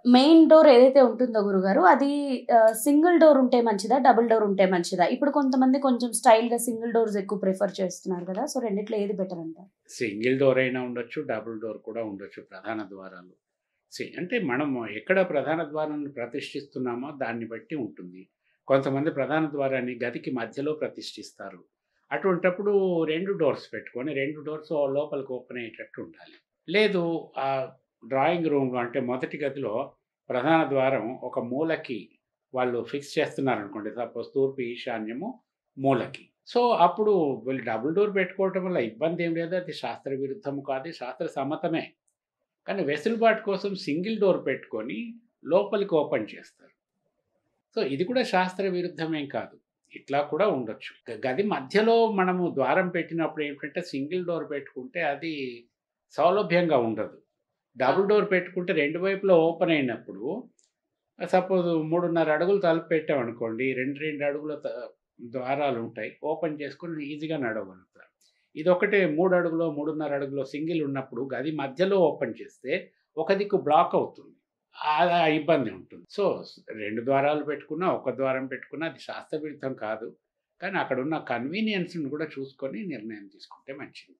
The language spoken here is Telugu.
మెయిన్ డోర్ ఏదైతే ఉంటుందో గురుగారు అది సింగిల్ డోర్ ఉంటే మంచిదా? డబుల్ డోర్ ఉంటే మంచిదా? ఇప్పుడు కొంతమంది కొంచెం స్టైల్‌గా సింగిల్ డోర్స్ ఎక్కువ ప్రిఫర్ చేస్తున్నారు కదా! సో రెండిట్లో ఏది బెటర్ అంటారు? సింగిల్ డోర్ అయినా ఉండొచ్చు, డబుల్ డోర్ కూడా ఉండొచ్చు ప్రధాన ద్వారాలు. అంటే మనము ఎక్కడ ప్రధాన ద్వారాన్ని ప్రతిష్ఠిస్తున్నామో దాన్ని బట్టి ఉంటుంది. కొంతమంది ప్రధాన ద్వారాన్ని గదికి మధ్యలో ప్రతిష్ఠిస్తారు. అటువంటప్పుడు 2 డోర్స్ పెట్టుకొని 2 డోర్స్ లోపలికి ఓపెన్ అయ్యేటట్టు ఉండాలి. లేదు డ్రాయింగ్ రూమ్‌లో అంటే మొదటి గదిలో ప్రధాన ద్వారం ఒక మూలకి వాళ్ళు ఫిక్స్ చేస్తున్నారనుకోండి. సపోజ్ తూర్పు ఈశాన్యము మూలకి. సో, అప్పుడు వీళ్ళు డబుల్ డోర్ పెట్టుకోవటం వల్ల ఇబ్బందేం లేదు. అది శాస్త్ర విరుద్ధము కాదు. శాస్త్ర సమ్మతమే. కానీ వెసులుబాటు కోసం సింగిల్ డోర్ పెట్టుకొని లోపలికి ఓపెన్ చేస్తారు. సో, ఇది కూడా శాస్త్ర విరుద్ధమేం కాదు. ఇట్లా కూడా ఉండొచ్చు. గది మధ్యలో మనము ద్వారం పెట్టినప్పుడు ఏంటంటే సింగిల్ డోర్ పెట్టుకుంటే అది సౌలభ్యంగా ఉండదు. డబుల్ డోర్ పెట్టుకుంటే 2 వైపులా ఓపెన్ అయినప్పుడు సపోజ్ 3:30 అడుగులు తలుపు పెట్టామనుకోండి. 2, 2 అడుగుల ద్వారాలుంటాయి. ఓపెన్ చేసుకొని ఈజీగా నడవగలుగుతారు. ఇదొకటే 3 అడుగులో, 3:30 అడుగులో సింగిల్ ఉన్నప్పుడు గది మధ్యలో ఓపెన్ చేస్తే ఒక దిక్కు బ్లాక్ అవుతుంది. ఆ ఇబ్బంది ఉంటుంది. సో, 2 ద్వారాలు పెట్టుకున్నా, ఒక ద్వారం పెట్టుకున్నా అది శాస్త్ర విరుద్ధం కాదు. కానీ అక్కడున్న కన్వీనియన్స్‌ని కూడా చూసుకొని నిర్ణయం తీసుకుంటే మంచిది.